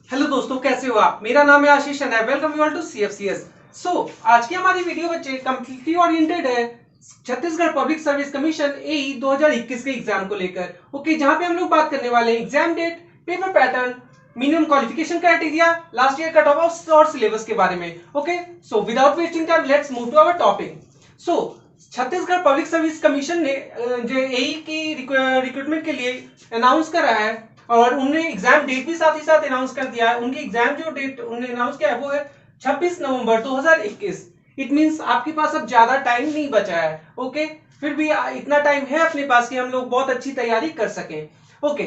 Hello दोस्तों, कैसे हो आप। मेरा नाम है Ashish and I welcome you all to CFCS. आज की हमारी वीडियो बच्चे कंप्लीटली ओरिएंटेड है Chhattisgarh public service commission AE 2021 के एग्जाम को लेकर। ओके, जहां पे हम लोग बात करने वाले हैं exam date, paper pattern, minimum qualification criteria, last year cut off और सिलेबस के बारे में। Okay, so without wasting time let's move to our topic. So Chhattisgarh public service commission ने जो एई की रिक्रूटमेंट के लिए अनाउंस करा है और उन्होंने एग्जाम डेट भी साथ ही साथ अनाउंस कर दिया है। उनकी एग्जाम जो डेट उन्होंने अनाउंस किया है वो है 26 नवंबर 2021। इट मींस आपके पास अब ज्यादा टाइम नहीं बचा है। ओके, फिर भी इतना टाइम है अपने पास कि हम लोग बहुत अच्छी तैयारी कर सकें। ओके,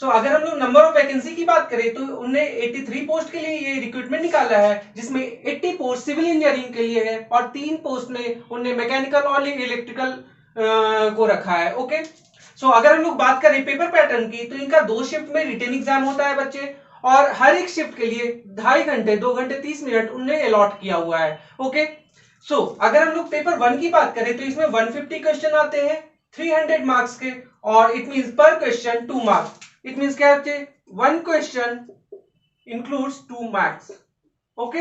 अगर हम लोग नंबर ऑफ वैकेंसी की बात करें तो उन्होंने 83 पोस्ट के लिए ये रिक्रूटमेंट निकाला है, जिसमें 80 पोस्ट सिविल इंजीनियरिंग के लिए है और 3 पोस्ट में उन्होंने मैकेनिकल और इलेक्ट्रिकल को रखा है। ओके, अगर हम लोग बात करें पेपर पैटर्न की तो इनका 2 शिफ्ट में रिटन एग्जाम होता है बच्चे, और हर एक शिफ्ट के लिए 2.5 घंटे 2 घंटे 30 मिनट उन्हें अलॉट किया हुआ है। ओके, अगर हम लोग पेपर 1 की बात करें तो इसमें 150 क्वेश्चन आते हैं 300 मार्क्स के, और इट मींस पर क्वेश्चन 2 मार्क्स। इट मींस क्या होते हैं, 1 क्वेश्चन इंक्लूड्स 2 मार्क्स। ओके,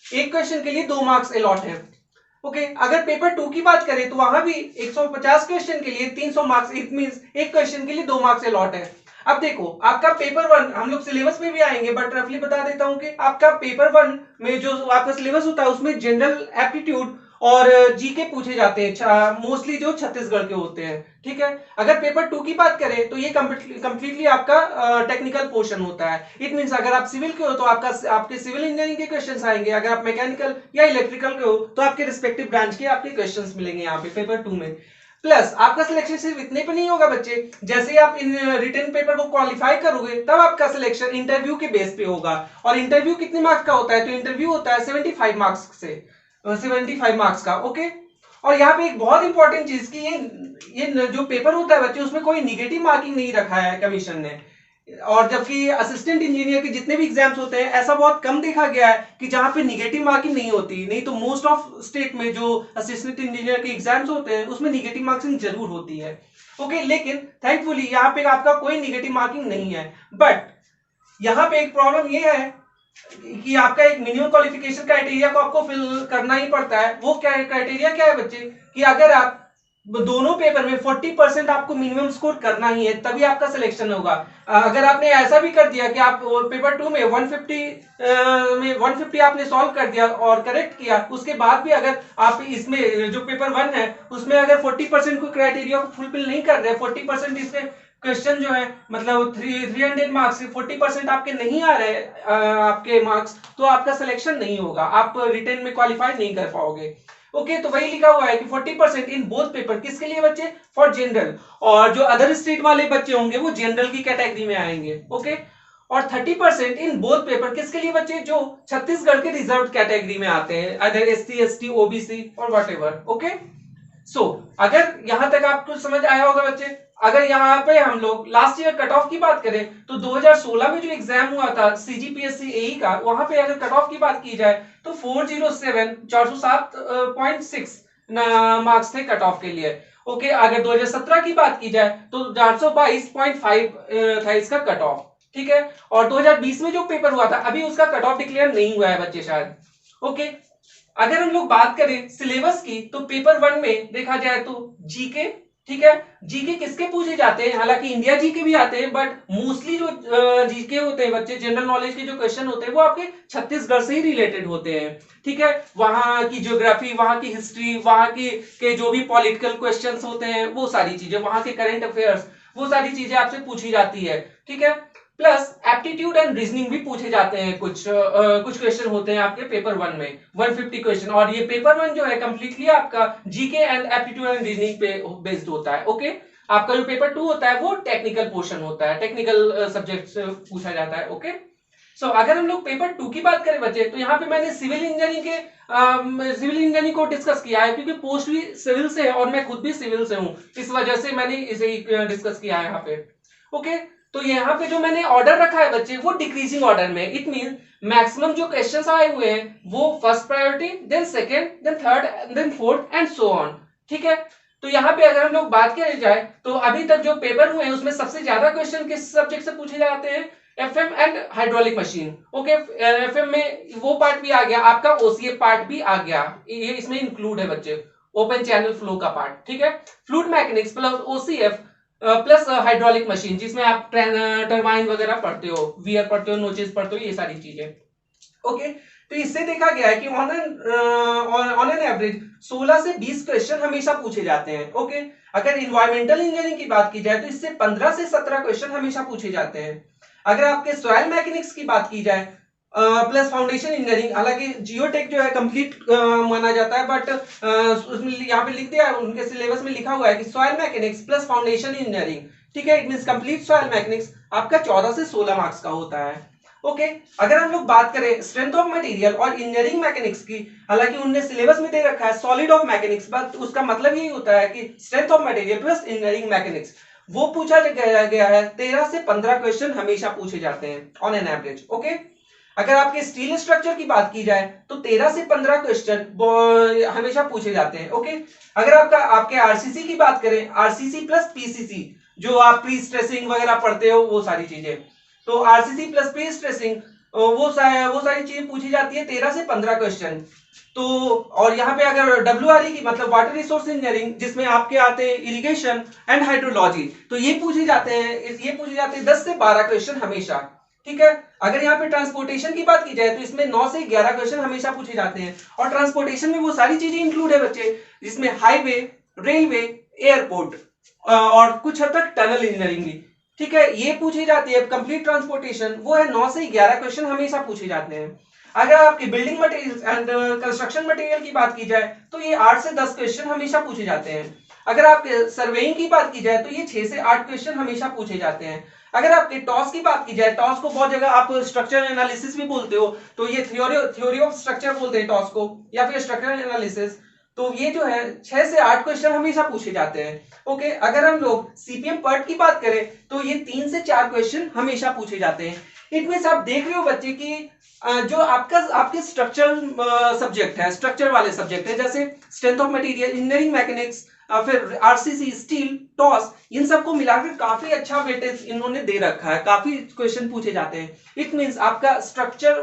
एक क्वेश्चन के लिए 2 मार्क्स अलॉट है। ओके, अगर पेपर 2 की बात करें तो वहां भी 150 क्वेश्चन के लिए 300 मार्क्स। इट मींस एक क्वेश्चन के लिए 2 मार्क्स अलॉट है। अब देखो, आपका पेपर 1, हम लोग सिलेबस में भी आएंगे बट रफली बता देता हूं कि आपका पेपर 1 में जो आपका सिलेबस होता है उसमें जनरल एप्टीट्यूड और जीके पूछे जाते हैं, मोस्टली जो छत्तीसगढ़ के होते हैं। ठीक है, अगर पेपर 2 की बात करें तो ये कंप्लीटली आपका टेक्निकल पोर्शन होता है। इट मींस अगर आप सिविल के हो तो आपके सिविल इंजीनियरिंग के क्वेश्चंस आएंगे, अगर आप मैकेनिकल या इलेक्ट्रिकल के हो तो आपके रिस्पेक्टिव ब्रांच के आपके क्वेश्चंस मिलेंगे यहाँ पे पेपर 2 में। प्लस आपका सिलेक्शन सिर्फ इतने पे नहीं होगा बच्चे, जैसे ही आप इन रिटन पेपर को क्वालिफाई करोगे तब आपका सिलेक्शन इंटरव्यू के बेस पे होगा। और इंटरव्यू कितने मार्क्स का होता है, तो इंटरव्यू होता है 75 मार्क्स से 75 मार्क्स का। ओके, और यहाँ पे एक बहुत इंपॉर्टेंट चीज की ये जो पेपर होता है बच्चे उसमें कोई निगेटिव मार्किंग नहीं रखा है कमीशन ने। और जबकि असिस्टेंट इंजीनियर के जितने भी एग्जाम्स होते हैं ऐसा बहुत कम देखा गया है कि जहां पे निगेटिव मार्किंग नहीं होती, नहीं तो मोस्ट ऑफ स्टेट में जो असिस्टेंट इंजीनियर के एग्जाम्स होते हैं उसमें निगेटिव मार्किंग जरूर होती है। ओके, लेकिन थैंकफुली यहाँ पे आपका कोई निगेटिव मार्किंग नहीं है। बट यहाँ पे एक प्रॉब्लम ये है कि आपका एक मिनिमम क्वालिफिकेशन क्राइटेरिया को आपको फिल करना ही पड़ता है। वो क्या क्राइटेरिया क्या है बच्चे, कि अगर आप दोनों पेपर में 40% आपको मिनिमम स्कोर करना ही है तभी आपका सिलेक्शन होगा। अगर आपने ऐसा भी कर दिया कि आप पेपर 2 में 150 आपने सॉल्व कर दिया और करेक्ट किया, उसके बाद भी अगर आप इसमें जो पेपर 1 है उसमें अगर 40% को क्राइटेरिया को फुलफिल नहीं कर रहे, 40% इसमें क्वेश्चन जो है मतलब 300 मार्क्स से 40% आपके नहीं आ रहे आपके मार्क्स, तो आपका सिलेक्शन नहीं होगा, आप रिटेन में क्वालिफाई नहीं कर पाओगे। ओके, तो वही लिखा हुआ है कि 40% इन बोथ पेपर, किसके लिए बच्चे, फॉर जनरल, और जो अदर स्टेट वाले बच्चे होंगे वो जनरल की कैटेगरी में आएंगे। ओके, और 30% इन बोथ पेपर किसके लिए बच्चे, जो छत्तीसगढ़ के रिजर्व कैटेगरी में आते हैं, अदर एसटी एसटी ओबीसी और व्हाटएवर। ओके, अगर यहां तक आपको समझ आया होगा बच्चे। अगर यहाँ पे हम लोग लास्ट ईयर कट ऑफ की बात करें तो 2016 में जो एग्जाम हुआ था सीजीपीएससी एई का, वहां पे अगर कट ऑफ की बात की जाए तो 407.6 मार्क्स थे कट ऑफ के लिए। ओके, अगर 2017 की बात की जाए तो 422.5 था इसका कट ऑफ। ठीक है, और 2020 में जो पेपर हुआ था अभी उसका कट ऑफ डिक्लेयर नहीं हुआ है बच्चे शायद। ओके, अगर हम लोग बात करें सिलेबस की तो पेपर 1 में देखा जाए तो जीके, ठीक है, जीके किसके पूछे जाते हैं, हालांकि इंडिया जीके भी आते हैं बट मोस्टली जो जीके होते हैं बच्चे, जनरल नॉलेज के जो क्वेश्चन होते हैं वो आपके छत्तीसगढ़ से ही रिलेटेड होते हैं। ठीक है, वहां की ज्योग्राफी, वहां की हिस्ट्री, वहां की के जो भी पॉलिटिकल क्वेश्चंस होते हैं वो सारी चीजें, वहां के करंट अफेयर्स, वो सारी चीजें आपसे पूछी जाती है। ठीक है, प्लस एप्टीट्यूड एंड रीजनिंग भी पूछे जाते हैं, कुछ क्वेश्चन होते हैं आपके पेपर 1 में 150 क्वेश्चन, और ये पेपर 1 जो है कंप्लीटली आपका GK and aptitude and reasoning पे बेस्ड होता है। ओके, आपका जो पेपर 2 होता है वो टेक्निकल पोर्शन होता है, टेक्निकल सब्जेक्ट से पूछा जाता है। ओके, अगर हम लोग पेपर 2 की बात करें बच्चे तो यहाँ पे मैंने सिविल इंजीनियरिंग को डिस्कस किया है, क्योंकि पोस्ट भी सिविल से है और मैं खुद भी सिविल से हूँ, इस वजह से मैंने इसे डिस्कस किया है यहाँ पे। ओके, तो यहाँ पे जो मैंने ऑर्डर रखा है बच्चे वो डिक्रीजिंग ऑर्डर में। इट मीन मैक्सिमम जो क्वेश्चंस आए हुए हैं वो first priority, then second, then third, then fourth and so on. ठीक है, तो यहाँ पे अगर हम लोग बात करें जाए तो अभी तक जो पेपर हुए हैं उसमें सबसे ज्यादा क्वेश्चन किस सब्जेक्ट से पूछे जाते हैं, FM and hydraulic machine. Okay, FM में वो पार्ट भी आ गया, आपका ओसीएफ पार्ट भी आ गया, ये इसमें इंक्लूड है बच्चे, ओपन चैनल फ्लो का पार्ट। ठीक है, fluid mechanics plus OCF plus hydraulic machine, जिसमें आप टरबाइन वगैरह पढ़ते हो, वियर पढ़ते हो, नोचेस पढ़ते हो, ये सारी चीजें। ओके, तो इससे देखा गया है कि ऑन एन एवरेज 16 से 20 क्वेश्चन हमेशा पूछे जाते हैं। ओके, अगर इन्वायरमेंटल इंजीनियरिंग की बात की जाए तो इससे 15 से 17 क्वेश्चन हमेशा पूछे जाते हैं। अगर आपके सॉइल मैकेनिक्स की बात की जाए प्लस फाउंडेशन इंजीनियरिंग, हालांकि जियोटेक जो है कंप्लीट माना जाता है, बट उसमें यहाँ पे लिख दिया है, उनके सिलेबस में लिखा हुआ है कि soil mechanics plus foundation engineering. ठीक है, it means complete soil mechanics आपका 14 से 16 मार्क्स का होता है। ओके, अगर हम लोग बात करें स्ट्रेंथ ऑफ मटेरियल और इंजीनियरिंग मैकेनिक्स की, हालांकि उनने सिलेबस में दे रखा है सॉलिड ऑफ मैकेनिक्स, बट उसका मतलब यही होता है कि strength of material plus engineering mechanics वो पूछा गया है। 13 से 15 क्वेश्चन हमेशा पूछे जाते हैं ऑन एन एवरेज। ओके, अगर आपके स्टील स्ट्रक्चर की बात की जाए तो 13 से 15 क्वेश्चन हमेशा पूछे जाते हैं। ओके, अगर आपके आरसीसी की बात करें, आरसीसी प्लस पीसीसी, जो आप प्री स्ट्रेसिंग वगैरह पढ़ते हो वो सारी चीजें, तो आरसीसी प्लस प्री स्ट्रेसिंग वो सारी चीजें पूछी जाती है 13 से 15 क्वेश्चन। तो और यहाँ पे अगर डब्ल्यूआरई की मतलब वाटर रिसोर्स इंजीनियरिंग, जिसमें आपके आते हैं इरिगेशन एंड हाइड्रोलॉजी, तो ये पूछे जाते हैं 10 से 12 क्वेश्चन हमेशा। ठीक है, अगर यहाँ पे ट्रांसपोर्टेशन की बात की जाए तो इसमें 9 से 11 क्वेश्चन हमेशा पूछे जाते हैं, और ट्रांसपोर्टेशन में वो सारी चीजें इंक्लूड है बच्चे, जिसमें हाईवे, रेलवे, एयरपोर्ट और कुछ हद तक टनल इंजीनियरिंग भी। ठीक है, ये पूछी जाती है कंप्लीट ट्रांसपोर्टेशन, वो है 9 से 11 क्वेश्चन हमेशा पूछे जाते हैं। अगर आपकी building material and construction material की बात की जाए तो ये 8 से 10 क्वेश्चन हमेशा पूछे जाते हैं। अगर आपके सर्वेइंग की बात की जाए तो ये 6 से 8 क्वेश्चन हमेशा पूछे जाते हैं। अगर आपके टॉस की बात की जाए, टॉस को बहुत जगह आप स्ट्रक्चर एनालिसिस भी बोलते हो, तो ये थ्योरी ऑफ स्ट्रक्चर बोलते हैं टॉस को, या फिर स्ट्रक्चरल एनालिसिस, तो ये जो है 6 से 8 क्वेश्चन हमेशा पूछे जाते हैं। ओके, अगर हम लोग सीपीएम पार्ट की बात करें तो ये 3 से 4 क्वेश्चन हमेशा पूछे जाते हैं। इट मींस आप देख रहे हो बच्चे कि जो आपके स्ट्रक्चरल सब्जेक्ट है, स्ट्रक्चर वाले सब्जेक्ट है, जैसे strength of material, engineering mechanics, फिर आरसीसी, स्टील, टॉस, इन सबको मिलाकर काफी अच्छा वेटेज इन्होंने दे रखा है, काफी क्वेश्चन पूछे जाते हैं। इट मींस आपका स्ट्रक्चर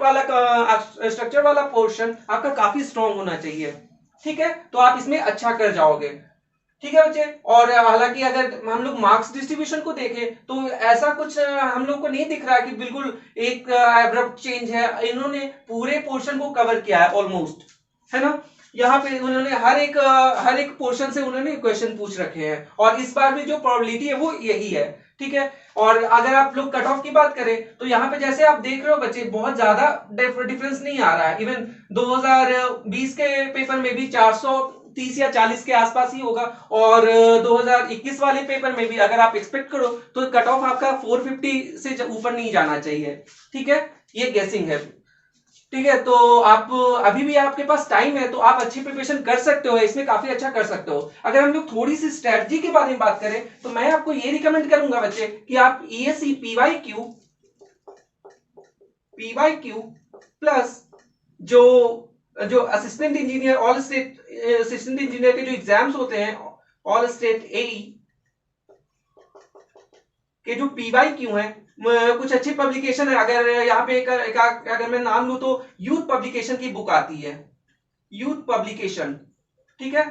वाला पोर्शन आपका काफी स्ट्रांग होना चाहिए। ठीक है, तो आप इसमें अच्छा कर जाओगे। ठीक है बच्चे, और हालांकि अगर हम लोग मार्क्स डिस्ट्रीब्यूशन को देखें तो ऐसा कुछ हम लोग को नहीं दिख रहा है कि बिल्कुल एक एब्रप्ट चेंज है, इन्होंने पूरे पोर्शन को कवर किया है ऑलमोस्ट, है ना। यहाँ पे उन्होंने हर एक पोर्शन से उन्होंने क्वेश्चन पूछ रखे हैं, और इस बार भी जो प्रोबेबिलिटी है वो यही है। ठीक है, और अगर आप लोग कट ऑफ की बात करें तो यहाँ पे जैसे आप देख रहे हो बच्चे, बहुत ज्यादा डिफरेंस नहीं आ रहा है। इवन 2020 के पेपर में भी 430 या 40 के आसपास ही होगा, और 2021 वाले पेपर में भी अगर आप एक्सपेक्ट करो तो कट ऑफ आपका 450 से ऊपर नहीं जाना चाहिए। ठीक है, ये गेसिंग है। ठीक है, तो आप अभी भी आपके पास टाइम है, तो आप अच्छी प्रिपरेशन कर सकते हो, इसमें काफी अच्छा कर सकते हो। अगर हम लोग थोड़ी सी स्ट्रेटजी के बारे में बात करें तो मैं आपको ये रिकमेंड करूंगा बच्चे कि आप ईएससी पीवाईक्यू प्लस जो जो assistant engineer, all state assistant engineer के जो एग्जाम्स होते हैं, ऑल स्टेट एई के जो पीवाईक्यू है, कुछ अच्छी पब्लिकेशन है। अगर यहाँ पे अगर मैं नाम लूं तो यूथ पब्लिकेशन की बुक आती है, यूथ पब्लिकेशन। ठीक है,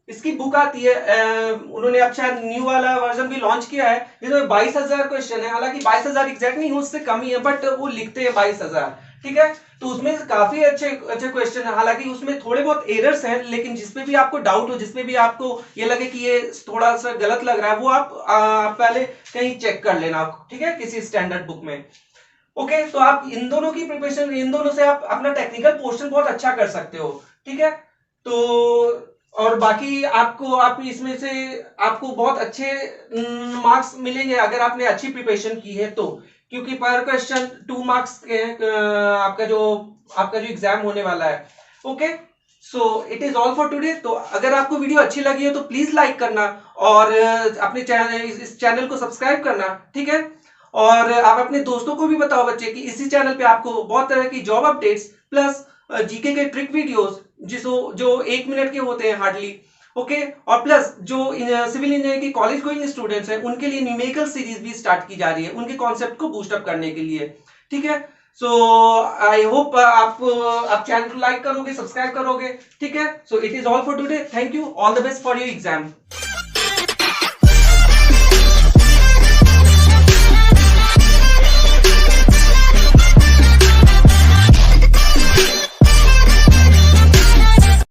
इसकी बुक आती है, उन्होंने अच्छा न्यू वाला वर्जन भी लॉन्च किया है, जिसमें 22,000 क्वेश्चन है, हालांकि 22,000 एग्जैक्ट नहीं, उससे कम ही है, बट वो लिखते हैं 22,000। ठीक है, तो उसमें काफी अच्छे क्वेश्चन है, हालांकि उसमें थोड़े बहुत एरर्स हैं, लेकिन जिसपे भी आपको डाउट हो, जिसपे भी आपको ये लगे कि ये थोड़ा सा गलत लग रहा है, वो आप पहले कहीं चेक कर लेना। ठीक है, किसी स्टैंडर्ड बुक में। ओके, तो आप इन दोनों की प्रिपरेशन, इन दोनों से आप अपना टेक्निकल पोर्शन बहुत अच्छा कर सकते हो। ठीक है, तो और बाकी आप इसमें से आपको बहुत अच्छे मार्क्स मिलेंगे अगर आपने अच्छी प्रिपरेशन की है तो, क्योंकि पर क्वेश्चन 2 मार्क्स के आपका जो एग्जाम होने वाला है। Okay, so it is all for today. तो अगर आपको वीडियो अच्छी लगी है तो प्लीज लाइक करना, और अपने चैनल, इस चैनल को सब्सक्राइब करना। ठीक है, और आप अपने दोस्तों को भी बताओ बच्चे कि इसी चैनल पे आपको बहुत तरह की जॉब अपडेट्स प्लस जीके के ट्रिक वीडियोस जो 1 मिनट के होते हैं हार्डली, ओके। और प्लस जो सिविल इंजीनियरिंग के कॉलेज गोइंग स्टूडेंट्स हैं उनके लिए न्यूमेरिकल सीरीज भी स्टार्ट की जा रही है उनके कॉन्सेप्ट को बूस्ट अप करने के लिए, ठीक है। सो आई होप आप चैनल को लाइक करोगे, सब्सक्राइब करोगे, ठीक है। So it is all for today, thank you, all the best for your exam.